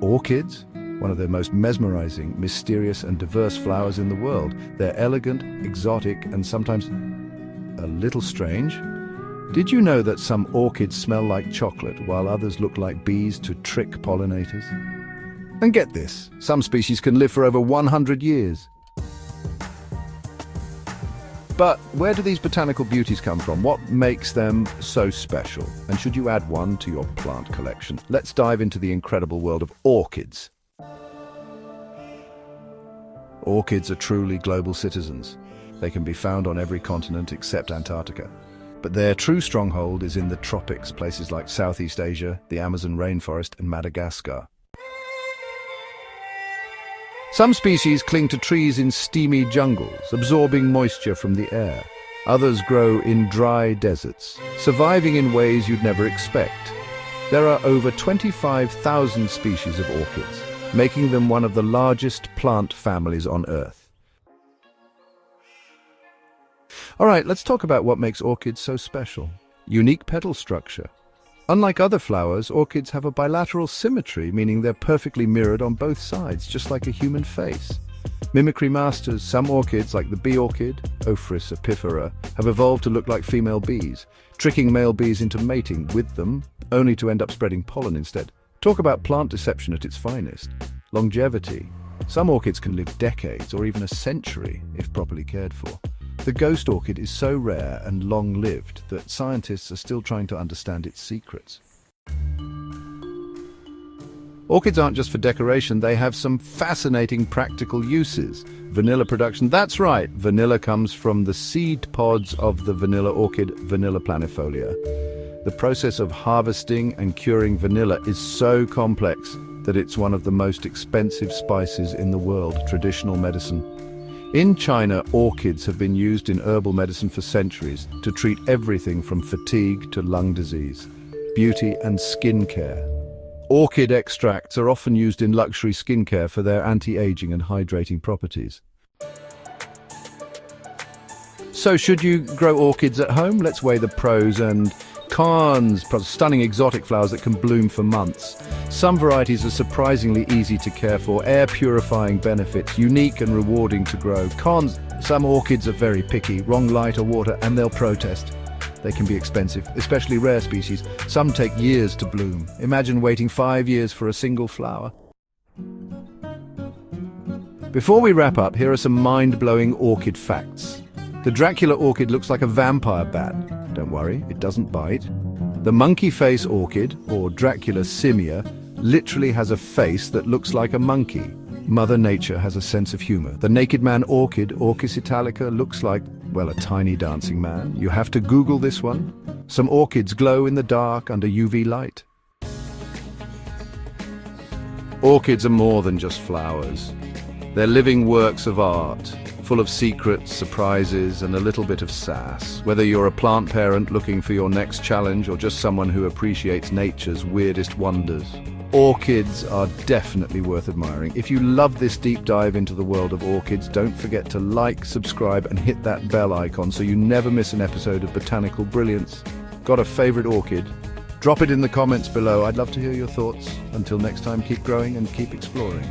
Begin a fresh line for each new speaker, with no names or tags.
orchids, one of the most mesmerizing, mysterious and diverse flowers in the world. They're elegant, exotic, and sometimes a little strange. Did you know that some orchids smell like chocolate while others look like bees to trick pollinators? And get this, some species can live for over 100 years. But where do these botanical beauties come from? What makes them so special? And should you add one to your plant collection? Let's dive into the incredible world of orchids. Orchids are truly global citizens. They can be found on every continent except Antarctica. But their true stronghold is in the tropics, places like Southeast Asia, the Amazon rainforest, and Madagascar. Some species cling to trees in steamy jungles, absorbing moisture from the air. Others grow in dry deserts, surviving in ways you'd never expect. There are over 25,000 species of orchids, making them one of the largest plant families on Earth. All right, let's talk about what makes orchids so special. Unique petal structure. Unlike other flowers, orchids have a bilateral symmetry, meaning they're perfectly mirrored on both sides, just like a human face. Mimicry masters, some orchids, like the bee orchid, Ophrys epifera, have evolved to look like female bees, tricking male bees into mating with them, only to end up spreading pollen instead. Talk about plant deception at its finest. Longevity. Some orchids can live decades or even a century if properly cared for. The ghost orchid is so rare and long-lived that scientists are still trying to understand its secrets. Orchids aren't just for decoration, they have some fascinating practical uses. Vanilla production, that's right, vanilla comes from the seed pods of the vanilla orchid, Vanilla planifolia. The process of harvesting and curing vanilla is so complex that it's one of the most expensive spices in the world, traditional medicine. In China, orchids have been used in herbal medicine for centuries to treat everything from fatigue to lung disease, beauty and skin care. Orchid extracts are often used in luxury skincare for their anti-aging and hydrating properties. So should you grow orchids at home? Let's weigh the pros and cons. Stunning exotic flowers that can bloom for months. Some varieties are surprisingly easy to care for, air purifying benefits, unique and rewarding to grow. Cons, some orchids are very picky, wrong light or water and they'll protest. They can be expensive, especially rare species. Some take years to bloom. Imagine waiting 5 years for a single flower. Before we wrap up, here are some mind-blowing orchid facts. The Dracula orchid looks like a vampire bat. Don't worry, it doesn't bite. The monkey face orchid, or Dracula simia, literally has a face that looks like a monkey. Mother Nature has a sense of humor. The naked man orchid, Orchis italica, looks like, well, a tiny dancing man. You have to Google this one. Some orchids glow in the dark under UV light. Orchids are more than just flowers. They're living works of art, full of secrets, surprises, and a little bit of sass. Whether you're a plant parent looking for your next challenge or just someone who appreciates nature's weirdest wonders, orchids are definitely worth admiring. If you love this deep dive into the world of orchids, don't forget to like, subscribe, and hit that bell icon so you never miss an episode of Botanical Brilliance. Got a favorite orchid? Drop it in the comments below. I'd love to hear your thoughts. Until next time, keep growing and keep exploring.